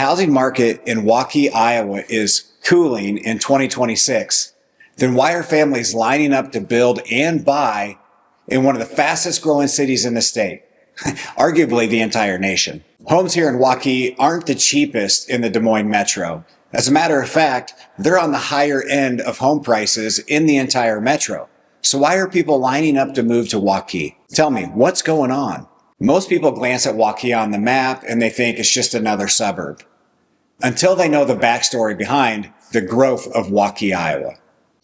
housing market in Waukee, Iowa is cooling in 2026, then why are families lining up to build and buy in one of the fastest growing cities in the state? Arguably the entire nation. Homes here in Waukee aren't the cheapest in the Des Moines metro. As a matter of fact, they're on the higher end of home prices in the entire metro. So why are people lining up to move to Waukee? Tell me, what's going on? Most people glance at Waukee on the map and they think it's just another suburb, until they know the backstory behind the growth of Waukee, Iowa.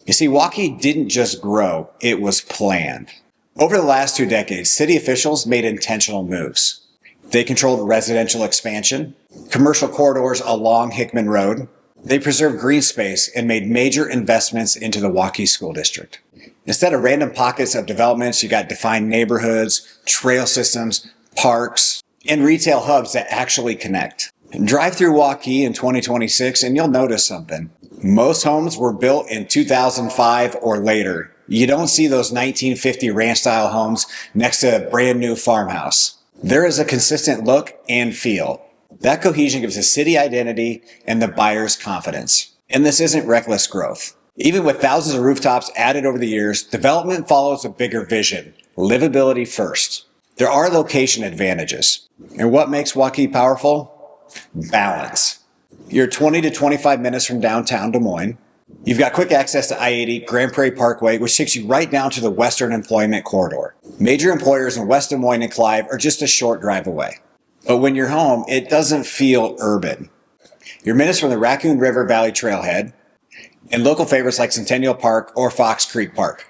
You see, Waukee didn't just grow, it was planned. Over the last 2 decades, city officials made intentional moves. They controlled residential expansion, commercial corridors along Hickman Road. They preserved green space and made major investments into the Waukee School District. Instead of random pockets of developments, you got defined neighborhoods, trail systems, parks, and retail hubs that actually connect. Drive through Waukee in 2026 and you'll notice something. Most homes were built in 2005 or later. You don't see those 1950 ranch-style homes next to a brand new farmhouse. There is a consistent look and feel. That cohesion gives the city identity and the buyer's confidence. And this isn't reckless growth. Even with thousands of rooftops added over the years, development follows a bigger vision: livability first. There are location advantages. And what makes Waukee powerful? Balance. You're 20 to 25 minutes from downtown Des Moines. You've got quick access to I-80 Grand Prairie Parkway, which takes you right down to the Western Employment Corridor. Major employers in West Des Moines and Clive are just a short drive away. But when you're home, it doesn't feel urban. You're minutes from the Raccoon River Valley Trailhead and local favorites like Centennial Park or Fox Creek Park.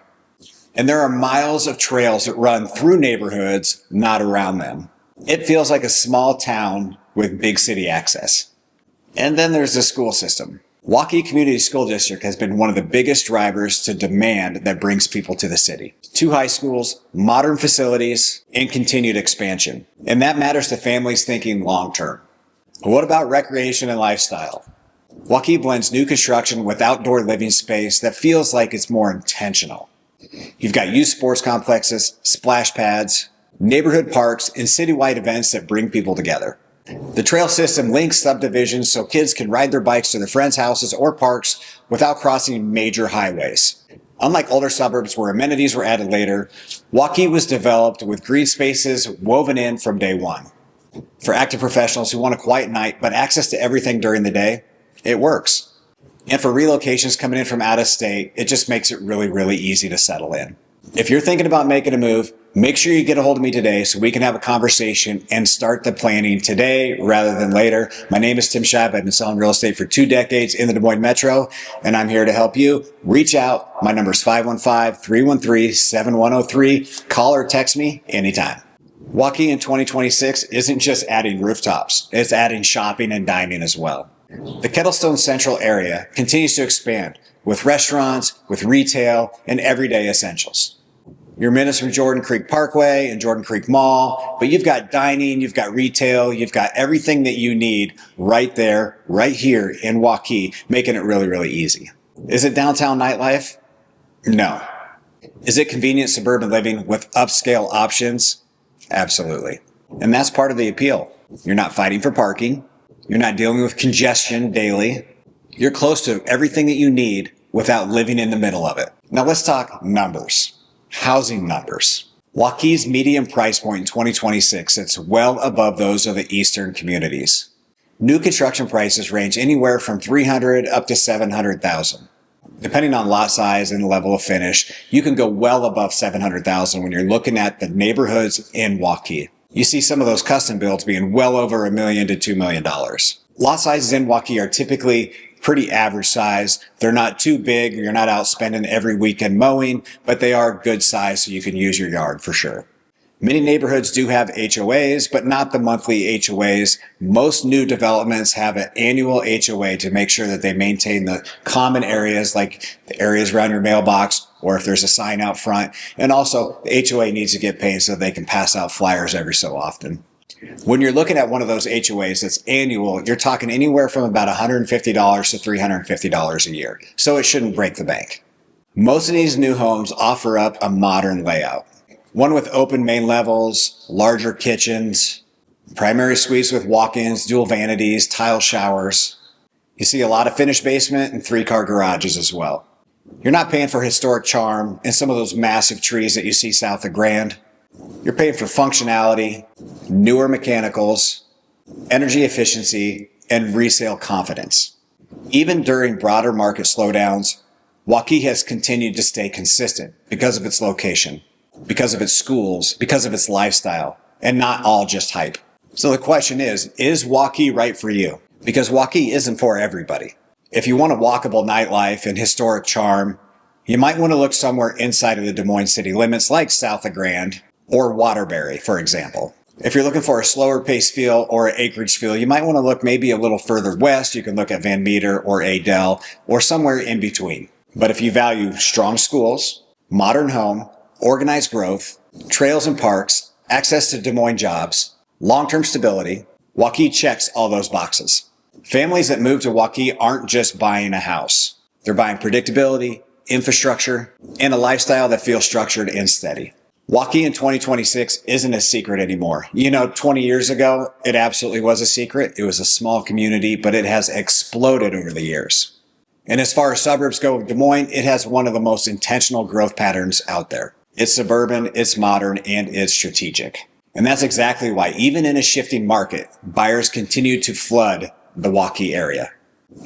And there are miles of trails that run through neighborhoods, not around them. It feels like a small town with big city access. And then there's the school system. Waukee Community School District has been one of the biggest drivers to demand that brings people to the city. 2 high schools, modern facilities, and continued expansion. And that matters to families thinking long term. But what about recreation and lifestyle? Waukee blends new construction with outdoor living space that feels like it's more intentional. You've got youth sports complexes, splash pads, neighborhood parks, and citywide events that bring people together. The trail system links subdivisions so kids can ride their bikes to their friends' houses or parks without crossing major highways. Unlike older suburbs where amenities were added later, Waukee was developed with green spaces woven in from day one. For active professionals who want a quiet night but access to everything during the day, it works. And for relocations coming in from out of state, it just makes it really, really easy to settle in. If you're thinking about making a move, make sure you get a hold of me today so we can have a conversation and start the planning today rather than later. My name is Tim Scheib. I've been selling real estate for 2 decades in the Des Moines Metro, and I'm here to help you. Reach out. My number is 515-313-7103. Call or text me anytime. Waukee in 2026 isn't just adding rooftops. It's adding shopping and dining as well. The Kettlestone Central area continues to expand with restaurants, with retail, and everyday essentials. You're minutes from Jordan Creek Parkway and Jordan Creek Mall, but you've got dining, you've got retail, you've got everything that you need right there, right here in Waukee, making it really, really easy. Is it downtown nightlife? No. Is it convenient suburban living with upscale options? Absolutely. And that's part of the appeal. You're not fighting for parking. You're not dealing with congestion daily. You're close to everything that you need without living in the middle of it. Now let's talk numbers. Housing numbers. Waukee's median price point in 2026 sits well above those of the eastern communities. New construction prices range anywhere from $300,000 up to $700,000. Depending on lot size and level of finish, you can go well above $700,000 when you're looking at the neighborhoods in Waukee. You see some of those custom builds being well over $1 million to $2 million. Lot sizes in Waukee are typically pretty average size. They're not too big. You're not out spending every weekend mowing, but they are good size so you can use your yard for sure. Many neighborhoods do have HOAs, but not the monthly HOAs. Most new developments have an annual HOA to make sure that they maintain the common areas like the areas around your mailbox or if there's a sign out front. And also the HOA needs to get paid so they can pass out flyers every so often. When you're looking at one of those HOAs that's annual, you're talking anywhere from about $150 to $350 a year. So it shouldn't break the bank. Most of these new homes offer up a modern layout. One with open main levels, larger kitchens, Primary suites with walk-ins, dual vanities, tile showers. You see a lot of finished basement and 3-car garages as well. You're not paying for historic charm and some of those massive trees that you see south of Grand. You're paying for functionality, newer mechanicals, energy efficiency, and resale confidence. Even during broader market slowdowns, Waukee has continued to stay consistent because of its location, because of its schools, because of its lifestyle, and not all just hype. So the question is Waukee right for you? Because Waukee isn't for everybody. If you want a walkable nightlife and historic charm, you might want to look somewhere inside of the Des Moines city limits like south of Grand or Waterbury, for example. If you're looking for a slower pace feel or an acreage feel, you might want to look maybe a little further west. You can look at Van Meter or Adel or somewhere in between. But if you value strong schools, modern home, organized growth, trails and parks, access to Des Moines jobs, long-term stability, Waukee checks all those boxes. Families that move to Waukee aren't just buying a house. They're buying predictability, infrastructure, and a lifestyle that feels structured and steady. Waukee in 2026 isn't a secret anymore. 20 years ago, it absolutely was a secret. It was a small community, but it has exploded over the years. And as far as suburbs go, Des Moines, it has one of the most intentional growth patterns out there. It's suburban, it's modern, and it's strategic. And that's exactly why, even in a shifting market, buyers continue to flood the Waukee area.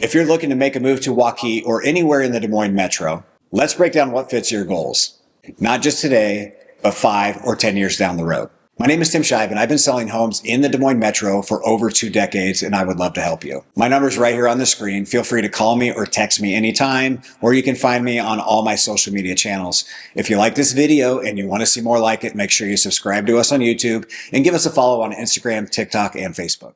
If you're looking to make a move to Waukee or anywhere in the Des Moines metro, let's break down what fits your goals. Not just today, but 5 or 10 years down the road. My name is Tim Scheib, and I've been selling homes in the Des Moines metro for over 2 decades, and I would love to help you. My number's right here on the screen. Feel free to call me or text me anytime, or you can find me on all my social media channels. If you like this video and you want to see more like it, make sure you subscribe to us on YouTube and give us a follow on Instagram, TikTok, and Facebook.